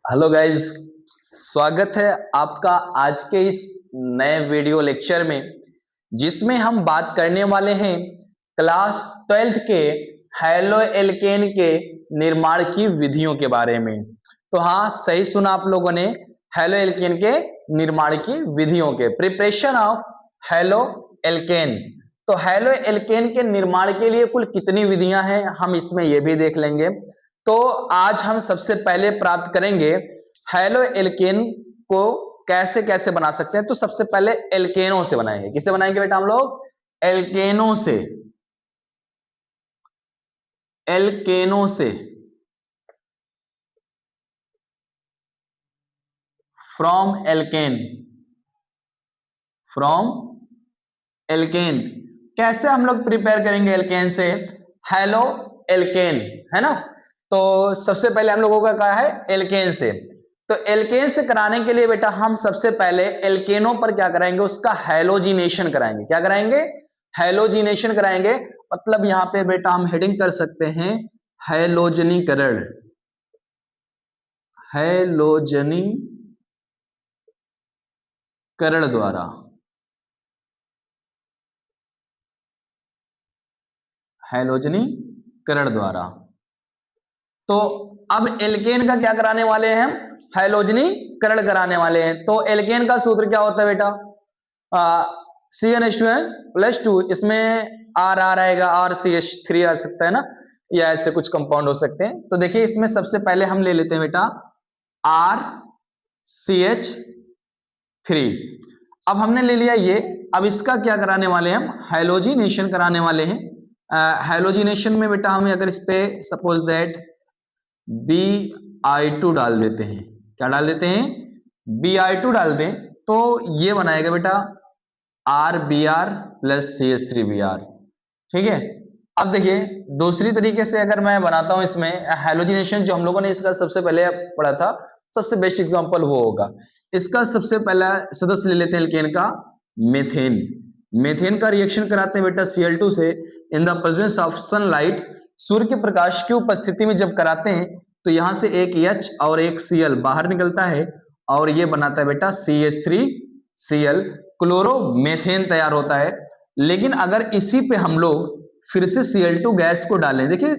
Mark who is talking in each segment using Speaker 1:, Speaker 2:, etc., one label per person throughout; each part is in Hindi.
Speaker 1: हेलो गाइज, स्वागत है आपका आज के इस नए वीडियो लेक्चर में, जिसमें हम बात करने वाले हैं क्लास 12th के हैलो एल्केन के निर्माण की विधियों के बारे में। तो हाँ, सही सुना आप लोगों ने, हैलो एल्केन के निर्माण की विधियों के प्रिपरेशन ऑफ हैलो एल्केन। तो हैलो एल्केन के निर्माण के लिए कुल कितनी विधियां हैं, हम इसमें यह भी देख लेंगे। तो आज हम सबसे पहले प्राप्त करेंगे हैलो एल्केन को कैसे कैसे बना सकते हैं। तो सबसे पहले एल्केनों से बनाएंगे। किससे बनाएंगे बेटा हम लोग? एल्केनों से। एल्केनों से, फ्रॉम एल्केन। फ्रॉम एल्केन कैसे हम लोग प्रिपेयर करेंगे एल्केन से? हैलो एल्केन, है ना। तो सबसे पहले हम लोगों का क्या है? एल्केन से। तो एल्केन से कराने के लिए बेटा हम सबसे पहले एल्केनों पर क्या कराएंगे? उसका हैलोजिनेशन कराएंगे। क्या कराएंगे? हैलोजिनेशन कराएंगे। मतलब यहां पे बेटा हम हेडिंग कर सकते हैं हैलोजनीकरण। हैलोजनीकरण द्वारा। हैलोजनीकरण द्वारा। तो अब एल्केन का क्या कराने वाले हैं हम? हैलोजनीकरण कराने वाले हैं। तो एल्केन का सूत्र क्या होता है बेटा? CnH2n+2। इसमें आर आर आएगा, RCH3 आ सकता है ना, या ऐसे कुछ कंपाउंड हो सकते हैं। तो देखिए इसमें सबसे पहले हम ले लेते हैं बेटा RCH3। अब हमने ले लिया ये। अब इसका क्या कराने वाले हैं हम? हैलोजिनेशन कराने वाले हैं। हैलोजिनेशन में बेटा हम अगर इस पे सपोज दैट Bi2 डाल देते हैं। क्या डाल देते हैं? Bi2 डाल दें तो ये बनाएगा बेटा RBr+CH3Br। ठीक है। अब देखिए दूसरी तरीके से अगर मैं बनाता हूं इसमें हैलोजिनेशन, जो हम लोगों ने इसका सबसे पहले पढ़ा था, सबसे बेस्ट एग्जांपल वो होगा। इसका सबसे पहला सदस्य ले लेते हैं एल्केन का, मेथेन। मेथेन का रिएक्शन कराते हैं बेटा Cl2 से in the presence of sunlight. सूर्य के प्रकाश की उपस्थिति में जब कराते हैं तो यहां से एक H और एक Cl बाहर निकलता है और ये बनाता है बेटा CH3Cl, क्लोरोमेथेन तैयार होता है। लेकिन अगर इसी पे हम लोग फिर से Cl2 गैस को डालें, देखिए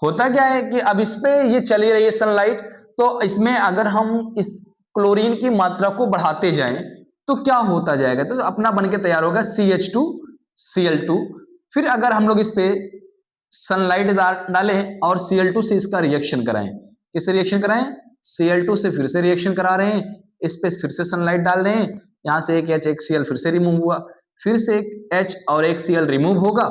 Speaker 1: होता क्या है कि अब इस पे ये चली रही है सनलाइट, तो इसमें अगर हम इस क्लोरीन की मात्रा को बढ़ाते जाएं तो क्या होता जाएगा? तो अपना बन के तैयार होगा CH2Cl2। फिर अगर हम लोग इस पे सनलाइट डालें और Cl2 से इसका रिएक्शन कराएं, किससे रिएक्शन कराएं? Cl2 से फिर से रिएक्शन करा रहे हैं, इस पे फिर से सनलाइट डाल रहे हैं, यहां से एक H एक Cl फिर से रिमूव हुआ, फिर से एक H और एक Cl रिमूव होगा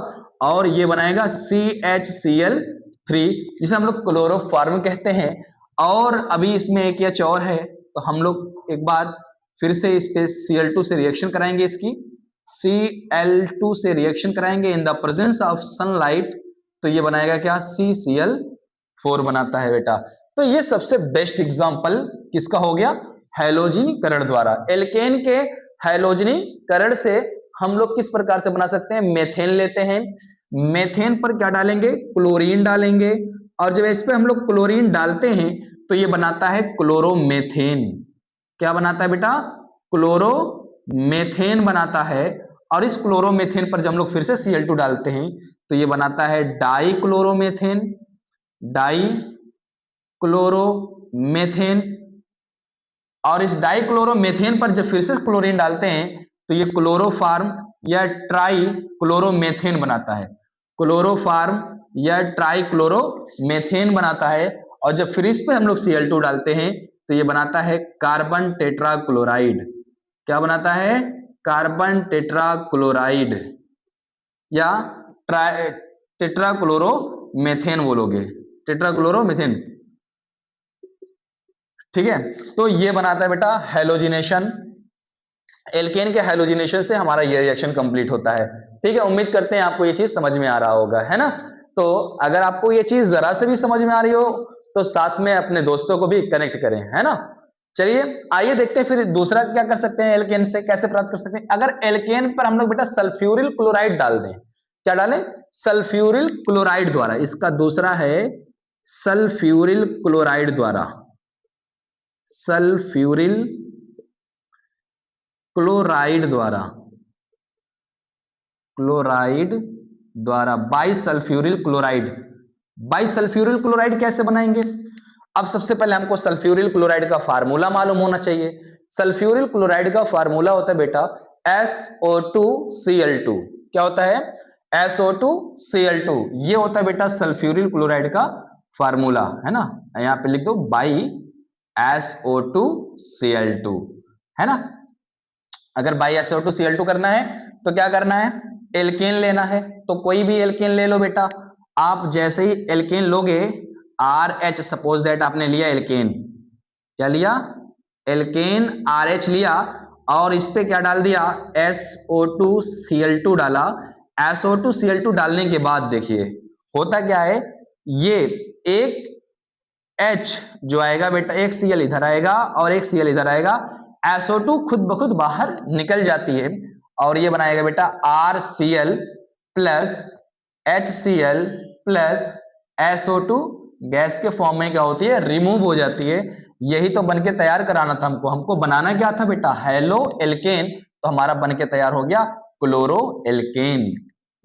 Speaker 1: और ये बनाएगा CHCl3, जिसे हम लोग क्लोरोफॉर्म कहते हैं। और अभी इसमें एक H और है, तो हम लोग एक बार फिर से इस पे Cl2 से रिएक्शन कराएंगे, इसकी Cl2 से रिएक्शन कराएंगे इन द प्रेजेंस ऑफ सनलाइट, तो ये बनाएगा क्या? CCl4 बनाता है बेटा। तो ये सबसे बेस्ट एग्जांपल किसका हो गया? हैलोजनीकरण द्वारा। एल्केन के हैलोजनीकरण से हम लोग किस प्रकार से बना सकते हैं? मेथेन लेते हैं, मेथेन पर क्या डालेंगे? क्लोरीन डालेंगे, और जब इस पे हम लोग क्लोरीन डालते हैं तो ये बनाता है क्लोरोमेथेन। क्या बनाता है बेटा? क्लोरोमेथेन बनाता है। और इस क्लोरोमेथेन पर जब हम लोग फिर से Cl2 डालते हैं तो ये बनाता है डाई क्लोरोमेथेन। Die chloromethane. और इस डाई क्लोरोमेथेन पर जब फिर से क्लोरीन डालते हैं तो ये क्लोरोफार्म या ट्राई क्लोरोमेथेन बनाता है। क्लोरोफार्म या ट्राई क्लोरोमेथेन बनाता है। और जब फिर इस पे हम लोग Cl2 डालते हैं तो ये बनाता है कार्बन टेट्राक्लोराइड। क्या बनाता है? कार्बन टेट्राक्लोराइड या टेट्राक्लोरोमेथेन बोलोगे, टेट्राक्लोरोमेथेन। ठीक है। तो ये बनाता है बेटा हैलोजिनेशन। एल्केन के हैलोजिनेशन से हमारा ये रिएक्शन कंप्लीट होता है। ठीक है, उम्मीद करते हैं आपको ये चीज समझ में आ रहा होगा, है ना। तो अगर आपको ये चीज जरा से भी समझ में आ रही हो तो साथ में अपने दोस्तों को भी कनेक्ट करें, है ना। चलिए आइए देखते हैं फिर दूसरा क्या कर सकते हैं, एल्केन से कैसे प्राप्त कर सकते हैं। अगर एल्केन पर हम लोग बेटा सल्फ्यूरिल क्लोराइड डाल दें, क्या डालें? सल्फ्यूरिल क्लोराइड द्वारा। इसका दूसरा है सल्फ्यूरिल क्लोराइड द्वारा। सल्फ्यूरिल क्लोराइड द्वारा बाइसल्फ्यूरिल क्लोराइड। बाइसल्फ्यूरिल क्लोराइड कैसे बनाएंगे? अब सबसे पहले हमको सल्फ्यूरिल क्लोराइड का फार्मूला मालूम होना चाहिए। सल्फ्यूरिल क्लोराइड का फार्मूला होता है बेटा SO2Cl2। क्या होता है? SO2Cl2। ये होता है बेटा सल्फ्यूरिल क्लोराइड का फार्मूला, है ना। यहां पे लिख दो बाई SO2Cl2, है ना। अगर बाई SO2Cl2 करना है तो क्या करना है? एल्केन लेना है। तो कोई भी एल्केन ले लो बेटा। आप जैसे ही एल्केन लोगे RH, सपोज दैट आपने लिया एल्केन, क्या लिया? एल्केन RH लिया और इस पे क्या डाल दिया? SO2Cl2 डाला। SO2Cl2 डालने के बाद देखिए होता क्या है, ये एक H जो आएगा बेटा, एक Cl इधर आएगा और एक Cl इधर आएगा, SO2 खुद ब खुद बाहर निकल जाती है और ये बनाएगा बेटा RCl plus HCl plus SO2, gas के फॉर्म में क्या होती है? रिमूव हो जाती है। यही तो बनके तैयार कराना था हमको बनाना क्या था बेटा? Halo alkane. तो हमारा बनके तैयार हो गया क्लोरो एल्केन।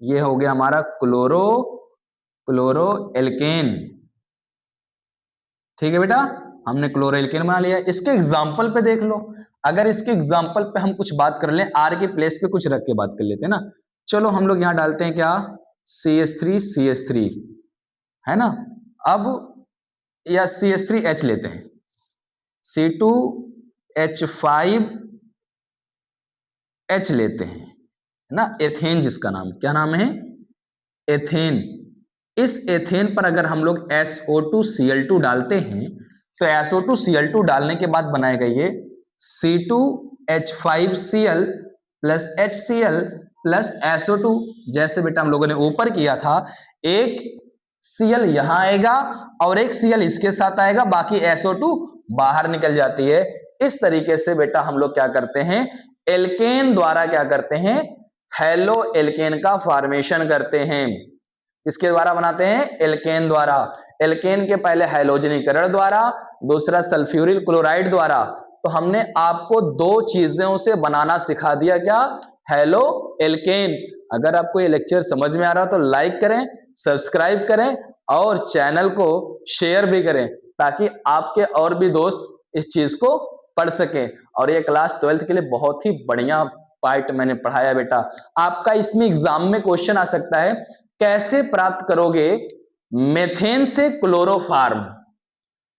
Speaker 1: ये हो गया हमारा क्लोरो एल्केन। ठीक है बेटा, हमने क्लोरो एल्केन बना लिया। इसके एग्जाम्पल पे देख लो। अगर इसके एग्जाम्पल पे हम कुछ बात कर लें, R के प्लेस पे कुछ रख के बात कर लेते हैं ना। चलो हम लोग यहां डालते हैं क्या? CH3 है ना। अब या CH3H लेते हैं, C2H5H लेते हैं, है ना। एथेन जिसका नाम, क्या नाम है? एथेन। इस एथेन पर अगर हम लोग SO2Cl2 डालते हैं तो SO2Cl2 डालने के बाद बनाएगा ये C2H5Cl plus HCl plus SO2। जैसे बेटा हम लोगों ने ऊपर किया था, एक Cl यहां आएगा और एक Cl इसके साथ आएगा, बाकी SO2 बाहर निकल जाती है। इस तरीके से बेटा हम लोग क्या करते हैं? एल्केन द्वारा क्या करते हैं? हेलो एल्केन का फॉर्मेशन करते हैं। किसके द्वारा बनाते हैं? एल्केन द्वारा। एल्केन के पहले हैलोजनीकरण द्वारा, दूसरा सल्फ्यूरिल क्लोराइड द्वारा। तो हमने आपको दो चीजों से बनाना सिखा दिया, क्या? Halo alkane. अगर आपको ये लेक्चर समझ में आ रहा हो तो लाइक करें, सब्सक्राइब करें और चैनल को शेयर भी करें, ताकि आपके और भी दोस्त इस चीज को पढ़ सकें। और ये क्लास 12th के लिए बहुत ही बढ़िया पार्ट मैंने पढ़ाया बेटा। आपका इसमें एग्जाम में क्वेश्चन आ सकता है, कैसे प्राप्त करोगे मेथेन से क्लोरोफार्म?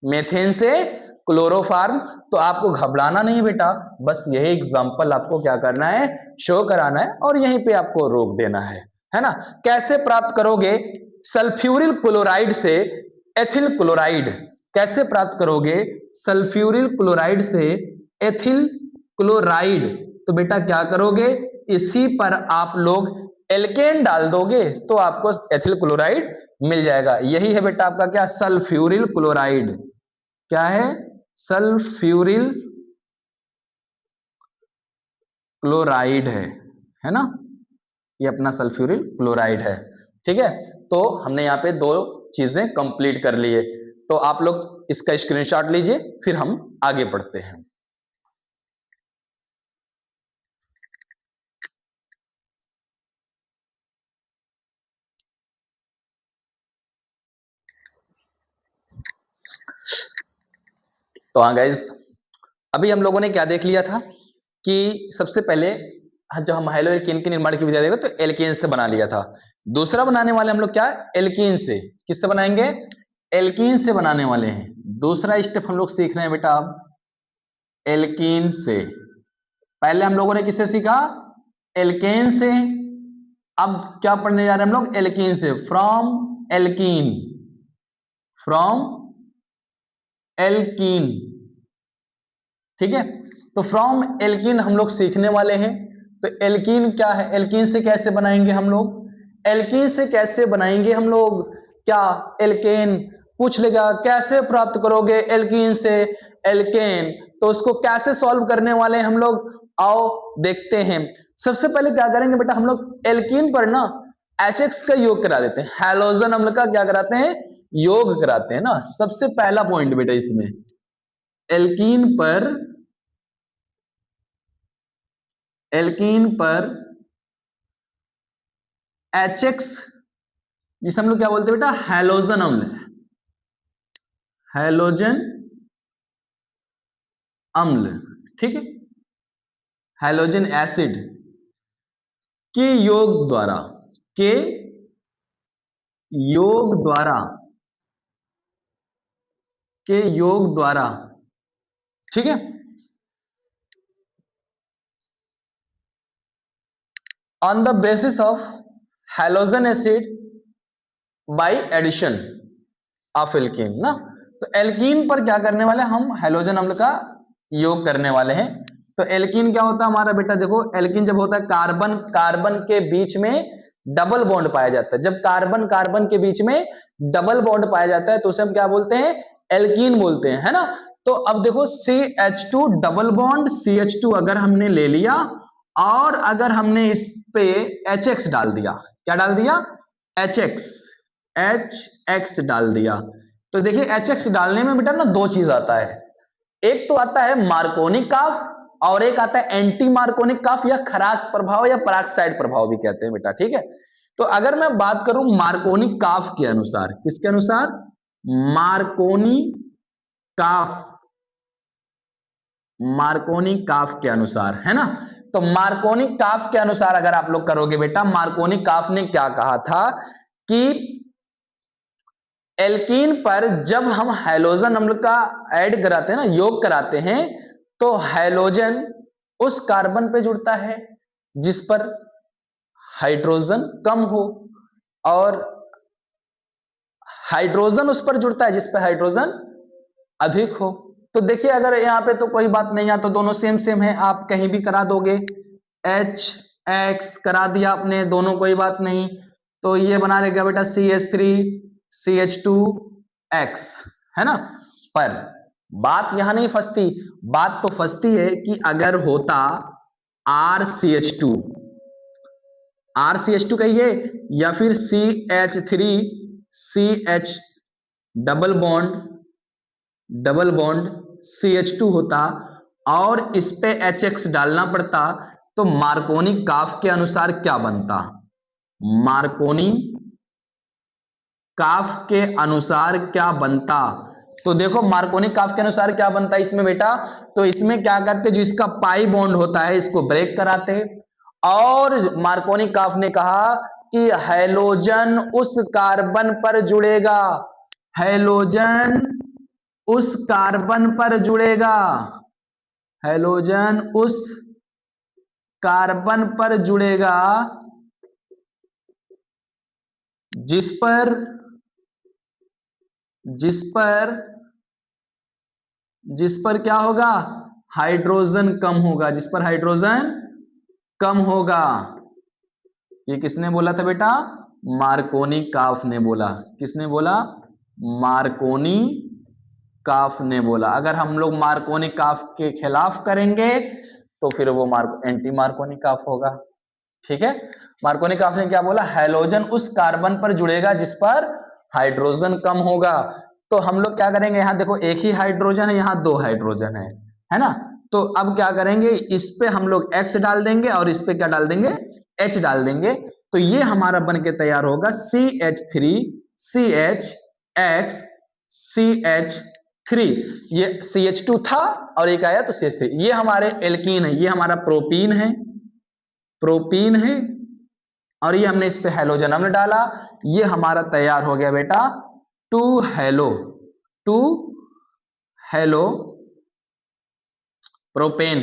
Speaker 1: मेथेन से क्लोरोफार्म। तो आपको घबराना नहीं बेटा, बस यही एग्जांपल आपको क्या करना है? शो कराना है और यहीं पे आपको रोक देना है ना। कैसे प्राप्त करोगे सल्फ्यूरिल क्लोराइड से एथिल क्लोराइड? कैसे प्राप्त करोगे सल्फ्यूरिल क्लोराइड से एथिल क्लोराइड? तो बेटा क्या करोगे, इसी पर आप लोग एल्केन डाल दोगे तो आपको एथिल क्लोराइड मिल जाएगा। यही है बेटा आपका क्या? Sulphuryl chloride. क्या है? सल्फ्यूरिल क्लोराइड है ना। ये अपना सल्फ्यूरिल क्लोराइड है। ठीक है, तो हमने यहाँ पे दो चीजें कंप्लीट कर ली है। तो आप लोग इसका स्क्रीनशॉट लीजिए, फिर हम आगे बढ़ते हैं। तो हाँ गाइज, अभी हम लोगों ने क्या देख लिया था कि सबसे पहले जो हम हेलो एल्केन के निर्माण की विधि देखो तो एल्केन से बना लिया था। दूसरा बनाने वाले हम लोग क्या? एल्कीन से। किससे बनाएंगे? एल्कीन से बनाने वाले हैं। दूसरा स्टेप हम लोग सीख रहे हैं बेटा अब एल्कीन से। पहले हम लोगों ने किससे सीखा? एल्केन से। अब क्या पढ़ने जा रहे हैं हम लोग? एल्कीन से। From alkene, from alkene. ठीक है, तो फ्रॉम एल्कीन हम लोग सीखने वाले हैं। तो एल्कीन क्या है? एल्कीन से कैसे बनाएंगे हम लोग? एल्कीन से कैसे बनाएंगे हम लोग? क्या एल्केन पूछ लेगा, कैसे प्राप्त करोगे एल्कीन से एल्केन? तो उसको कैसे सॉल्व करने वाले हैं हम लोग? आओ देखते हैं। सबसे पहले क्या करेंगे बेटा, हम लोग एल्कीन पर ना HX का योग करा देते हैं। हैलोजन अम्ल का क्या कराते हैं? योग कराते हैं ना। सबसे पहला पॉइंट बेटा इसमें एल्कीन पर HX, जिसे हम लोग क्या बोलते हैं बेटा, हैलोजन अम्ल, हैलोजन अम्ल, ठीक है, हैलोजन एसिड के योग द्वारा, के योग द्वारा, के योग द्वारा, ठीक है, on the basis of halogen acid by addition of alkene ना। तो एल्कीन पर क्या करने वाले हम, हैलोजन अम्ल का योग करने वाले हैं। तो एल्कीन क्या होता है हमारा बेटा, देखो एल्कीन जब होता है कार्बन कार्बन के बीच में डबल बॉन्ड पाया जाता है, जब कार्बन कार्बन के बीच में डबल बॉन्ड पाया जाता है तो उसे हम क्या बोलते हैं, एल्कीन बोलते हैं, है ना। तो अब देखो CH2 डबल बॉन्ड CH2 अगर हमने ले लिया और अगर हमने इस पे HX डाल दिया, क्या डाल दिया, HX डाल दिया, तो देखिए HX डालने में बेटा ना दो चीज आता है, एक तो आता है मार्कोनिक काफ और एक आता है एंटी मार्कोनिक काफ या खराश प्रभाव या पराक्साइड प्रभाव भी कहते हैं बेटा, ठीक है। तो अगर मैं बात करूं मार्कोनिक काफ के अनुसार, किसके अनुसार, मार्कोनी काफ, मार्कोनी काफ के अनुसार, है ना। तो मार्कोनी काफ के अनुसार अगर आप लोग करोगे बेटा, मार्कोनी काफ ने क्या कहा था कि एल्कीन पर जब हम हैलोजन अम्ल का ऐड कराते हैं ना, योग कराते हैं, तो हैलोजन उस कार्बन पे जुड़ता है जिस पर हाइड्रोजन कम हो और हाइड्रोजन उस पर जुड़ता है जिस पर हाइड्रोजन अधिक हो। तो देखिए अगर यहां पे तो कोई बात नहीं है, तो दोनों सेम सेम है, आप कहीं भी करा दोगे, HX करा दिया आपने, दोनों कोई बात नहीं, तो ये बना लेगा बेटा CH3CH2X, है ना। पर बात यहां नहीं फंसती, बात तो फंसती है कि अगर होता RCH2 कहिए या फिर CH3CH डबल बॉन्ड CH2 होता और इस पे HX डालना पड़ता, तो मार्कोनी काफ के अनुसार क्या बनता, मार्कोनी काफ के अनुसार क्या बनता, तो देखो मार्कोनी काफ के अनुसार क्या बनता है इसमें बेटा, तो इसमें क्या करते, जो इसका पाई बॉन्ड होता है इसको ब्रेक कराते, और मार्कोनी काफ ने कहा कि हैलोजन उस कार्बन पर जुड़ेगा, हैलोजन उस कार्बन पर जुड़ेगा, हैलोजन उस कार्बन पर जुड़ेगा जिस पर क्या होगा, हाइड्रोजन कम होगा, जिस पर हाइड्रोजन कम होगा। ये किसने बोला था बेटा, मार्कोनी काफ ने बोला, किसने बोला, मार्कोनी काफ ने बोला। अगर हम लोग मार्कोनी काफ के खिलाफ करेंगे तो फिर वो एंटी मार्कोनी काफ होगा, ठीक है। मार्कोनी काफ ने क्या बोला, हैलोजन उस कार्बन पर जुड़ेगा जिस पर हाइड्रोजन कम होगा। तो हम लोग क्या करेंगे, यहां देखो एक ही हाइड्रोजन है, यहां दो हाइड्रोजन है ना। तो अब क्या करेंगे, इस पे हम लोग X डाल देंगे और इस पे क्या डाल देंगे, H डाल देंगे, तो ये हमारा बन के तैयार होगा CH3CHX ये CH2 था और एक आया तो CH3, ये हमारे एल्कीन है, ये हमारा प्रोपीन है और ये हमने इस पे हैलोजन अम्ल डाला, ये हमारा तैयार हो गया बेटा 2 हेलो प्रोपेन,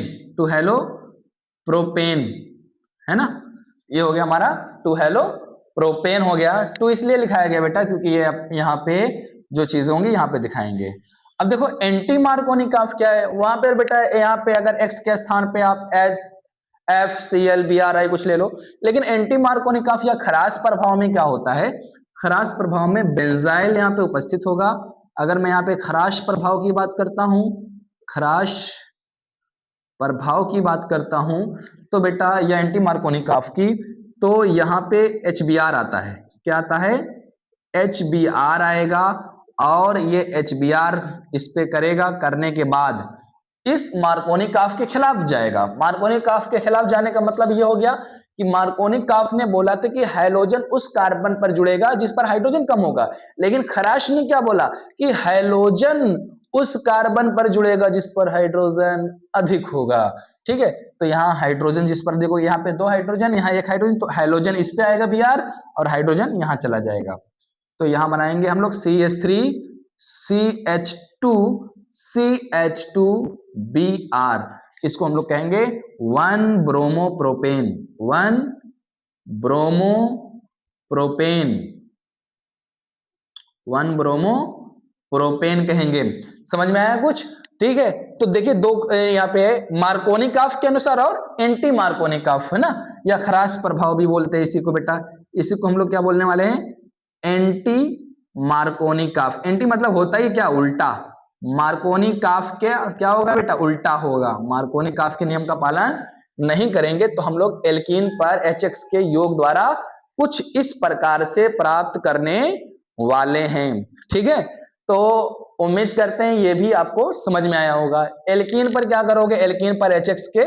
Speaker 1: है ना। ये हो गया हमारा 2 हेलो प्रोपेन हो गया। 2 इसलिए लिखाया गया बेटा क्योंकि ये यहाँ पे जो चीजें होंगी यहाँ पे दिखाएंगे। अब देखो एंटी मार्कोनी काफ क्या है, वहां पर बेटा यहाँ पे अगर X के स्थान पे आप FCl कुछ ले लो, लेकिन एंटी मार्कोनी काफ या खराश प्रभाव में क्या होता है, खराश प्रभाव में बेंजाइल यहाँ पे उपस्थित होगा। अगर मैं यहाँ पे खराश प्रभाव की बात करता हूं, खराश प्रभाव की बात करता हूं तो बेटा या एंटी मार्कोनी काफ की, तो यहाँ पे HBr आता है, क्या आता है, HBr आएगा और ये HBr इस पे करेगा, करने के बाद इस मार्कोनी काफ के खिलाफ जाएगा। मार्कोनी काफ के खिलाफ जाने का मतलब ये हो गया कि मार्कोनी काफ ने बोला था कि हाइड्रोजन उस कार्बन पर जुड़ेगा जिस पर हाइड्रोजन कम होगा, लेकिन खराश ने क्या बोला कि हाइड्रोजन उस कार्बन पर जुड़ेगा जिस पर हाइड्रोजन अधिक होगा। ठीक है, तो यहाँ हाइड्रोजन जिस पर, देखो यहाँ पे 2 हाइड्रोजन, यहाँ 1 हाइड्रोजन, तो हाइड्रोजन इस पे आएगा Br और हाइड्रोजन यहाँ चला जाएगा। तो यहाँ बनाएंगे हम लोग CH3 CH2 CH2Br, इसको हम लोग कहेंगे 1 ब्रोमोप्रोपेन, 1 ब्रोमोप्रोपेन, 1 ब्रोमोप्रोपेन कहेंगे। समझ में आया कुछ? ठीक है, तो देखिए दो यहाँ पे है मार्कोनी काफ के अनुसार और एंटी मार्कोनी काफ, है ना, या खराश प्रभाव भी बोलते हैं इसी को बेटा। इसी को हम लोग क्या बोलने वाले हैं? एंटी मार्कोनी काफ। एंटी मतलब होता ही क्या? उल्टा। मार्कोनी काफ के क्या होगा बेटा? उल्टा होगा। मार्कोनी काफ के नियम का पालन नहीं करेंगे तो हम लोग एल्कीन पर HX के योग द्वारा कुछ इस प्रकार से प्राप्त करने वाले हैं। ठीक है, तो उम्मीद करते हैं ये भी आपको समझ में आया होगा। एल्कीन पर क्या करोगे? एल्कीन पर HX के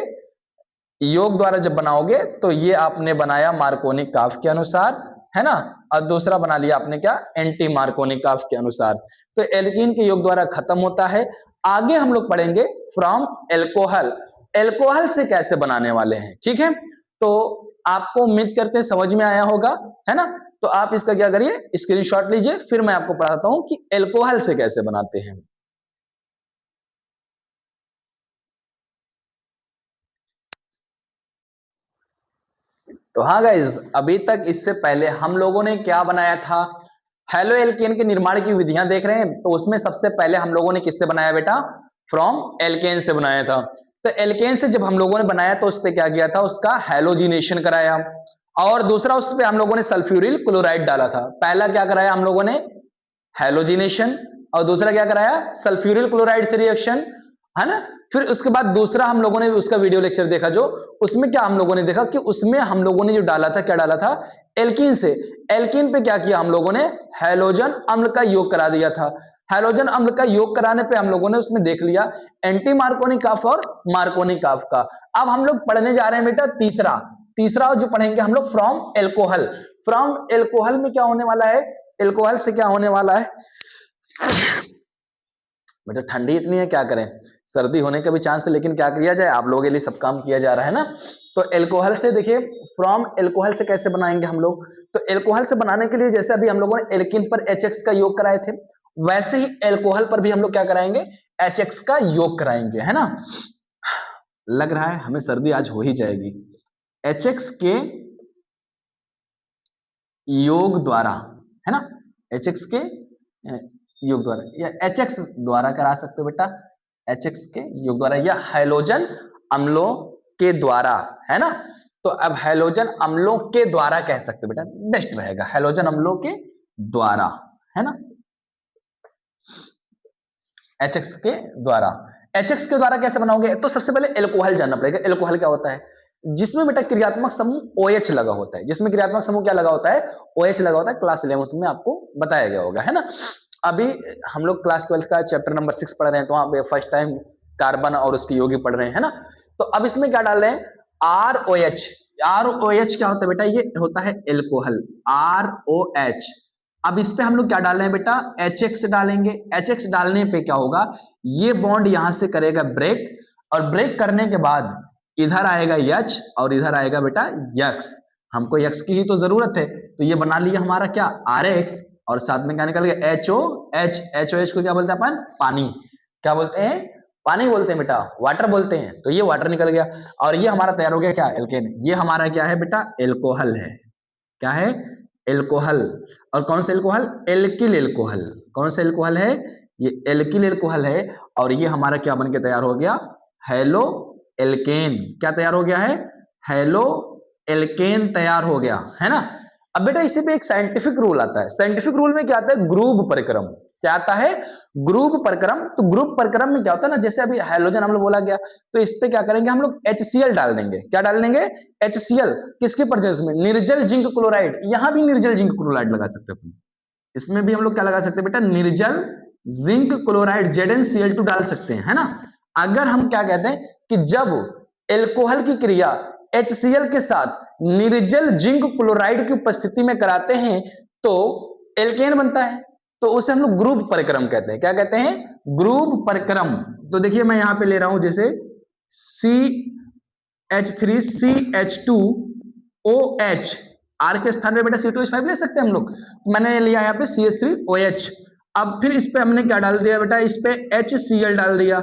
Speaker 1: योग द्वारा जब बनाओगे तो ये आपने बनाया मार्कोनी काफ के अनुसार, है ना, और दूसरा बना लिया आपने क्या? एंटी मार्कोनी काफ के अनुसार। तो एल्कीन के योग द्वारा खत्म होता है। आगे हम लोग पढ़ेंगे फ्रॉम एल्कोहल, एल्कोहल से कैसे बनाने वाले हैं। ठीक है, तो आपको उम्मीद करते हैं समझ में आया होगा, है ना। तो आप इसका क्या करिए? स्क्रीनशॉट लीजिए, फिर मैं आपको पढ़ाता हूं कि एल्कोहल से कैसे बनाते हैं। तो हाँ गाइज, अभी तक इससे पहले हम लोगों ने क्या बनाया था? हेलो एल्केन के निर्माण की विधियां देख रहे हैं, तो उसमें सबसे पहले हम लोगों ने किससे बनाया बेटा? फ्रॉम एल्केन से बनाया था। तो एल्केन से जब हम लोगों ने बनाया तो उस पर क्या किया था? उसका हैलोजिनेशन कराया, और दूसरा उस पर हम लोगों ने सल्फ्यूरिल क्लोराइड डाला था। पहला क्या कराया हम लोगों ने? हैलोजिनेशन, और दूसरा क्या कराया? सल्फ्यूरिल क्लोराइड से रिएक्शन, है ना। फिर उसके बाद दूसरा हम लोगों ने उसका वीडियो लेक्चर देखा, जो उसमें क्या हम लोगों ने देखा कि उसमें हम लोगों ने जो डाला था, क्या डाला था? एल्कीन से। एल्कीन पे क्या किया हम लोगों ने? हैलोजन अम्ल का योग करा दिया था। हैलोजन अम्ल का योग कराने पे हम लोगों ने उसमें देख लिया एंटी मार्कोनी काफ और मार्कोनी काफ का। अब हम लोग पढ़ने जा रहे हैं बेटा तीसरा, तीसरा जो पढ़ेंगे हम लोग फ्रॉम एल्कोहल। फ्रॉम एल्कोहल में क्या होने वाला है? एल्कोहल से क्या होने वाला है बेटा? ठंडी इतनी है, क्या करें, सर्दी होने का भी चांस है, लेकिन क्या किया जाए, आप लोगों के लिए सब काम किया जा रहा है ना। तो एल्कोहल से देखिए, फ्रॉम एल्कोहल से कैसे बनाएंगे हम लोग? तो एल्कोहल से बनाने के लिए जैसे अभी हम लोगों ने एल्कीन पर HX का योग कराए थे, वैसे ही एल्कोहल पर भी हम लोग क्या कराएंगे? HX का योग कराएंगे, है ना। लग रहा है हमें सर्दी आज हो ही जाएगी। HX के योग द्वारा, है ना, HX के योग द्वारा या HX द्वारा करा सकते हो बेटा, HX के योग द्वारा या हैलोजन अम्लों के द्वारा, है ना। तो अब हैलोजन अम्लों के द्वारा कह सकते हो बेटा, बेस्ट रहेगा, हैलोजन अम्लों के द्वारा, है ना, HX के द्वारा। HX के द्वारा कैसे बनाओगे? तो सबसे पहले एल्कोहल जानना पड़ेगा। एल्कोहल क्या होता है? जिसमें बेटा क्रियात्मक समूह OH लगा होता है। जिसमें क्रियात्मक समूह क्या लगा होता है? OH लगा होता है। क्लास 11th में आपको बताया गया होगा, है ना। अभी हम लोग क्लास 12 का चैप्टर नंबर 6 पढ़ रहे हैं, तो वहां पे फर्स्ट टाइम कार्बन और उसके यौगिक पढ़ रहे हैं, है ना। तो अब इसमें क्या डाल रहे हैं? ROH। ROH क्या होता है बेटा? ये होता है एल्कोहल, ROH। अब इस पे हम लोग क्या डाल रहे हैं बेटा? HX डालेंगे। HX डालने पे क्या होगा? ये बॉन्ड यहां से करेगा ब्रेक, और ब्रेक करने के बाद इधर आएगा H और इधर आएगा बेटा X। हमको X की ही तो जरूरत है, तो ये बना लिया हमारा क्या? RX, और साथ में क्या निकल गया? HOH। HOH को क्या बोलते हैं अपन? पानी। क्या बोलते हैं? पानी बोलते हैं बेटा, वाटर बोलते हैं। तो ये वाटर निकल गया, और ये हमारा तैयार हो गया क्या? एल्केन। ये हमारा क्या है बेटा? एल्कोहल है। क्या है? एल्कोहल। और कौन सा एल्कोहल? Alkyl alcohol. कौन सा एल्कोहल है? ये एल्किल एल्कोहल है। और ये हमारा क्या बन के तैयार हो गया? Halo alkane. क्या तैयार हो गया है? हेलो एल्केन तैयार हो गया, है ना। अब बेटा इसी पे एक साइंटिफिक रूल आता है। साइंटिफिक रूल में क्या आता है? ग्रुप परिक्रम। क्या आता है? ग्रुप परिक्रम। तो ग्रुप परिक्रम में क्या होता है ना, जैसे अभी हाइड्रोजन हम लोग बोला गया, तो इस पे क्या करेंगे हम लोग? HCl डाल देंगे। क्या डाल देंगे? HCl। किसके प्रेजेंस में? निर्जल जिंक क्लोराइड। यहां भी निर्जल जिंक क्लोराइड लगा सकते हैं। इसमें भी हम लोग क्या लगा सकते हैं बेटा, निर्जल जिंक क्लोराइड ZnCl2 डाल सकते हैं, है ना। अगर हम क्या कहते हैं कि जब एल्कोहल की क्रिया HCl के साथ निर्जल जिंक क्लोराइड की उपस्थिति में कराते हैं तो एल्केन बनता है, तो उसे हम लोग ग्रुप परिक्रम कहते हैं। क्या कहते हैं? ग्रुप परिक्रम। तो देखिए मैं यहां पे ले रहा हूं जैसे CH3CH2OH, R के स्थान पे बेटा C2H5 ले सकते हैं हम लोग, तो मैंने लिया यहाँ पे CH3OH। अब फिर इस पे हमने क्या डाल दिया बेटा, इस पे HCl डाल दिया।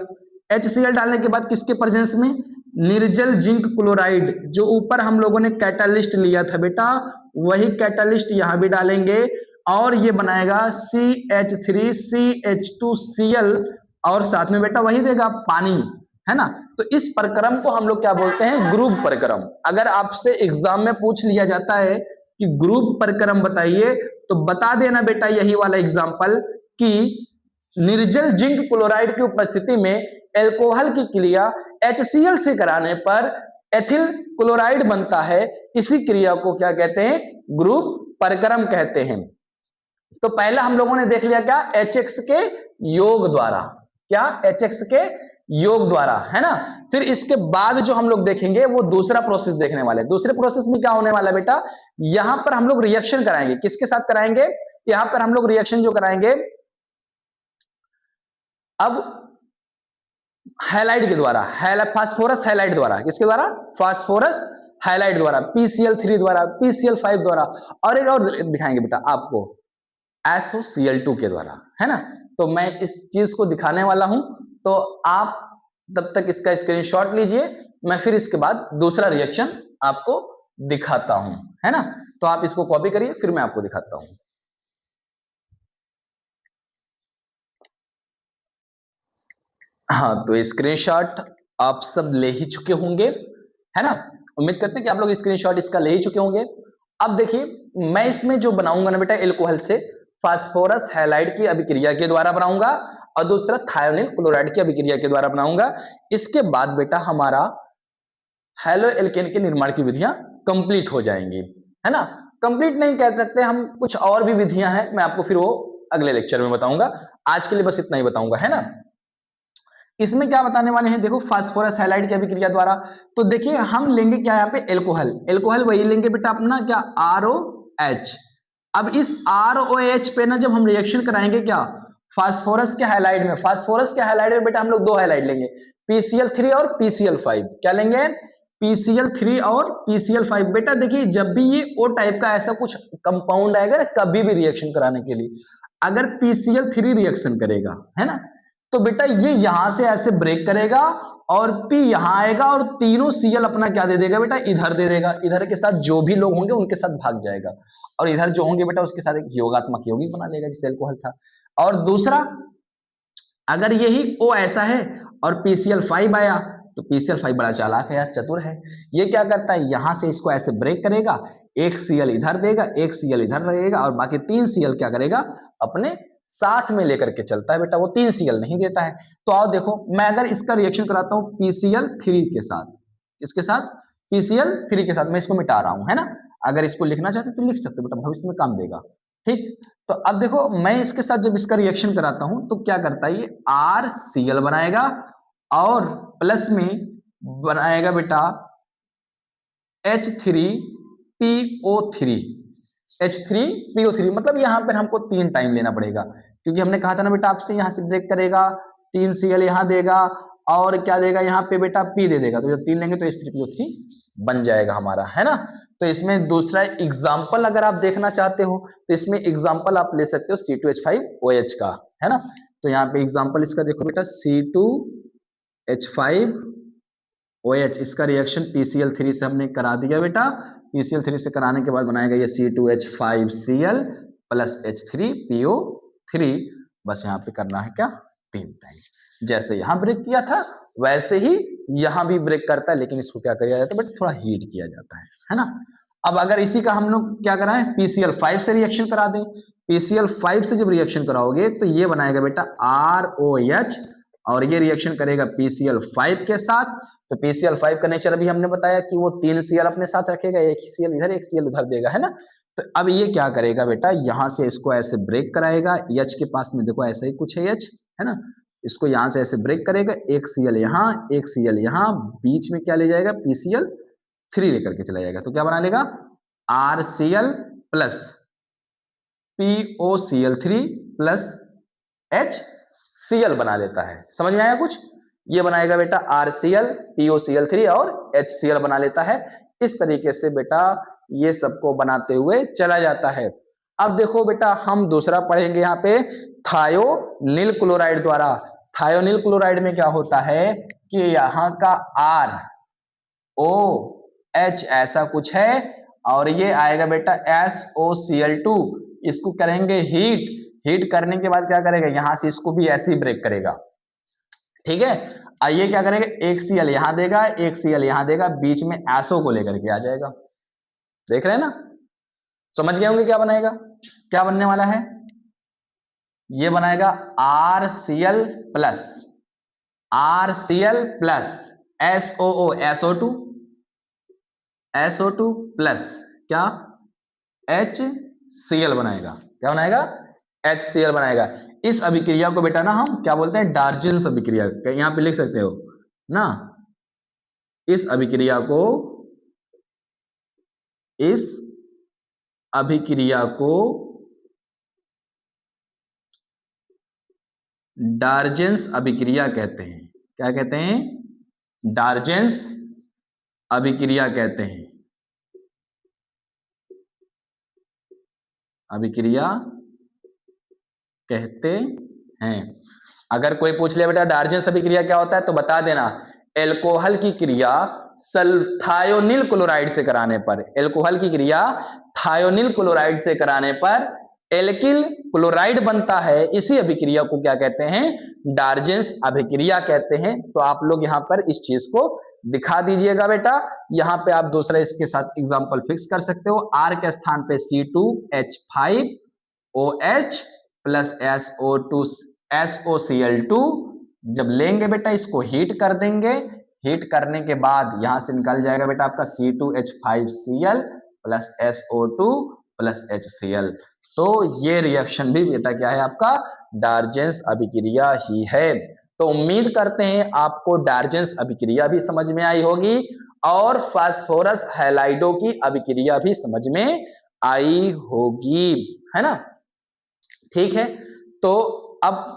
Speaker 1: HCl डालने के बाद किसके प्रेजेंस में, निर्जल जिंक क्लोराइड, जो ऊपर हम लोगों ने कैटालिस्ट लिया था बेटा, वही कैटालिस्ट यहां भी डालेंगे और ये बनाएगा CH3CH2Cl और साथ में बेटा वही देगा पानी, है ना। तो इस प्रक्रम को हम लोग क्या बोलते हैं, ग्रुप प्रक्रम। अगर आपसे एग्जाम में पूछ लिया जाता है कि ग्रुप प्रक्रम बताइए, तो बता देना बेटा यही वाला एग्जांपल कि निर्जल जिंक क्लोराइड की उपस्थिति में एल्कोहल की क्रिया HCl से कराने पर एथिल क्लोराइड बनता है। इसी क्रिया को क्या कहते हैं, ग्रुप प्रक्रम कहते हैं। तो पहला हम लोगों ने देख लिया क्या, HX के योग द्वारा, क्या HX के योग द्वारा, है ना। फिर इसके बाद जो हम लोग देखेंगे वो दूसरा प्रोसेस देखने वाले। दूसरे प्रोसेस में क्या होने वाला बेटा, यहां पर हम लोग रिएक्शन कराएंगे। किसके साथ कराएंगे, यहां पर हम लोग रिएक्शन जो कराएंगे अब हैलाइड के द्वारा, फास्फोरस हैलाइड द्वारा। किसके द्वारा, फास्फोरस हैलाइड द्वारा, PCl3 द्वारा, PCl5 द्वारा, और एक और दिखाएंगे बेटा आपको SOCl2 के द्वारा, है ना। तो मैं इस चीज को दिखाने वाला हूं, तो आप तब तक इसका स्क्रीनशॉट लीजिए, मैं फिर इसके बाद दूसरा रिएक्शन आपको दिखाता हूं, है ना। तो आप इसको कॉपी करिए, फिर मैं आपको दिखाता हूं। हाँ, तो स्क्रीनशॉट आप सब ले ही चुके होंगे, है ना। उम्मीद करते हैं कि आप लोग स्क्रीनशॉट इसका ले ही चुके होंगे। अब देखिए मैं इसमें जो बनाऊंगा ना बेटा, एल्कोहल से फास्फोरस हैलाइड की अभिक्रिया के द्वारा बनाऊंगा और दूसरा थायोनिल क्लोराइड की अभिक्रिया के द्वारा बनाऊंगा। इसके बाद बेटा हमारा हैलो एल्केन के निर्माण की विधियां कंप्लीट हो जाएंगी, है ना। कंप्लीट नहीं कह सकते हम, कुछ और भी विधियां हैं, मैं आपको फिर वो अगले लेक्चर में बताऊंगा। आज के लिए बस इतना ही बताऊंगा, है ना। इसमें क्या बताने वाले हैं, देखो फास्फोरस हैलाइड की अभिक्रिया द्वारा। तो देखिए हम लेंगे क्या यहाँ पे, एल्कोहल। एल्कोहल वही लेंगे बेटा अपना क्या, ROH। अब इस ROH पे ना जब हम रिएक्शन कराएंगे क्या, फास्फोरस के हैलाइड में, फास्फोरस के हैलाइड में बेटा हम लोग दो हैलाइड लेंगे, PCl3 और PCl5। क्या लेंगे, PCl3 और PCl5। बेटा देखिए जब भी ये O टाइप का ऐसा कुछ कंपाउंड आएगा ना, कभी भी रिएक्शन कराने के लिए, अगर PCl3 रिएक्शन करेगा, है ना, तो बेटा ये यहां से ऐसे ब्रेक करेगा और P यहां आएगा और तीनों Cl अपना क्या दे देगा बेटा, इधर दे देगा। इधर के साथ जो भी लोग होंगे उनके साथ भाग जाएगा और इधर जो होंगे बेटा उसके साथ एक योगात्मक यौगिक बना लेगा जिसे एल्कोहल था। और दूसरा, अगर यही O ऐसा है और PCl5 आया, तो PCl5 बड़ा चालाक है यार, चतुर है। ये क्या करता है, यहां से इसको ऐसे ब्रेक करेगा, एक Cl इधर देगा, एक Cl इधर रहेगा और बाकी 3 Cl क्या करेगा, अपने साथ में लेकर के चलता है बेटा, वो 3 Cl नहीं देता है। तो आओ देखो मैं अगर इसका रिएक्शन कराता हूं PCl3 के साथ, इसके साथ PCl3 के साथ, मैं इसको मिटा रहा हूं, है ना। अगर इसको लिखना चाहते तो लिख सकते बेटा, भविष्य में काम देगा, ठीक। तो अब देखो मैं इसके साथ जब इसका रिएक्शन कराता हूं तो क्या करता है, ये RCl बनाएगा और प्लस में बनाएगा बेटा H3PO3। H3PO3 मतलब यहां पर हमको 3 टाइम लेना पड़ेगा, क्योंकि हमने कहा था ना बेटा आपसे, यहां से ब्रेक करेगा, 3 Cl यहां देगा और क्या देगा यहाँ पे बेटा, P दे देगा। तो जब 3 लेंगे तो H3PO3 बन जाएगा हमारा, है ना। तो इसमें दूसरा एग्जाम्पल अगर आप देखना चाहते हो तो इसमें एग्जाम्पल आप ले सकते हो C2H5OH का, है ना। तो यहाँ पे एग्जाम्पल इसका देखो बेटा, C2H5OH, इसका रिएक्शन PCl3 से हमने करा दिया बेटा। PCl3 से कराने के बाद बनाएगा ये C2H5Cl प्लस H3PO3। बस यहाँ पे करना है क्या, 3 टाइम। जैसे यहाँ ब्रेक किया था वैसे ही यहाँ भी ब्रेक करता है, लेकिन इसको क्या किया जाता है बेटा, थोड़ा हीट किया जाता है ना। अब अगर इसी का हम लोग क्या कराएं, PCl5 से रिएक्शन करा दें। PCl5 से जब रिएक्शन कराओगे तो ये बनाएगा बेटा ROH और ये रिएक्शन करेगा PCl5 के साथ, तो PCl5 का नेचर अभी हमने बताया कि वो 3 Cl अपने साथ रखेगा, एक Cl इधर एक Cl उधर देगा, है ना। तो अब ये क्या करेगा बेटा, यहाँ से इसको ऐसे ब्रेक कराएगा, H के पास में देखो ऐसा ही कुछ है H, है ना, इसको यहाँ से ऐसे ब्रेक करेगा, एक Cl यहाँ, एक Cl यहाँ, बीच में क्या ले जाएगा, PCl3 लेकर के चला जाएगा। तो क्या बना लेगा, RCl plus POCl3 plus HCl बना लेता है। समझ में आया कुछ? ये बनाएगा बेटा RCl, POCl3 और HCl बना लेता है। इस तरीके से बेटा ये सबको बनाते हुए चला जाता है। अब देखो बेटा हम दूसरा पढ़ेंगे यहाँ पे थायोनिल क्लोराइड द्वारा। थायोनिल क्लोराइड में क्या होता है कि यहाँ का ROH ऐसा कुछ है और ये आएगा बेटा SOCl2। इसको करेंगे हीट करने के बाद क्या करेगा, यहां से इसको भी ऐसे ही ब्रेक करेगा, ठीक है। आइए क्या करेंगे, एक Cl यहां देगा, एक Cl यहां देगा, बीच में SO को लेकर के आ जाएगा। देख रहे हैं ना, समझ गए होंगे क्या बनाएगा, क्या बनने वाला है, ये बनाएगा RCl प्लस SO2 प्लस क्या HCl बनाएगा। क्या बनाएगा, HCl बनाएगा। इस अभिक्रिया को बेटा ना हम क्या बोलते हैं, डार्जेंस अभिक्रिया, यहां पे लिख सकते हो ना, इस अभिक्रिया को डार्जेंस अभिक्रिया कहते हैं। क्या कहते हैं, डार्जेंस अभिक्रिया कहते हैं, अभिक्रिया कहते हैं। अगर कोई पूछ ले बेटा डार्जेंस अभिक्रिया क्या होता है तो बता देना, एल्कोहल की क्रिया थायोनिल क्लोराइड से कराने पर, एल्कोहल की क्रिया थायोनिल क्लोराइड से कराने पर एल्किल क्लोराइड बनता है। इसी अभिक्रिया को क्या कहते हैं, डार्जेंस अभिक्रिया कहते हैं। तो आप लोग यहां पर इस चीज को दिखा दीजिएगा बेटा। यहां पे आप दूसरा इसके साथ एग्जांपल फिक्स कर सकते हो। R के स्थान पे C2H5OH प्लस SOCl2 जब लेंगे बेटा इसको हीट कर देंगे, हीट करने के बाद यहां से निकल जाएगा बेटा आपका C2H5Cl plus SO2 plus HCl। तो ये रिएक्शन भी बेटा क्या है आपका, डार्जेंस अभिक्रिया ही है। तो उम्मीद करते हैं आपको डार्जेंस अभिक्रिया भी समझ में आई होगी और फास्फोरस हैलाइडो की अभिक्रिया भी समझ में आई होगी, है ना। ठीक है, तो अब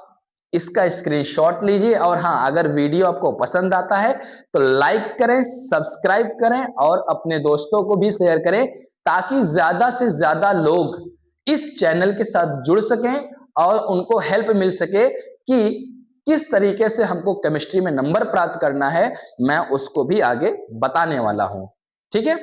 Speaker 1: इसका स्क्रीनशॉट लीजिए और हाँ, अगर वीडियो आपको पसंद आता है तो लाइक करें, सब्सक्राइब करें और अपने दोस्तों को भी शेयर करें ताकि ज्यादा से ज्यादा लोग इस चैनल के साथ जुड़ सकें और उनको हेल्प मिल सके कि किस तरीके से हमको केमिस्ट्री में नंबर प्राप्त करना है, मैं उसको भी आगे बताने वाला हूं। ठीक है।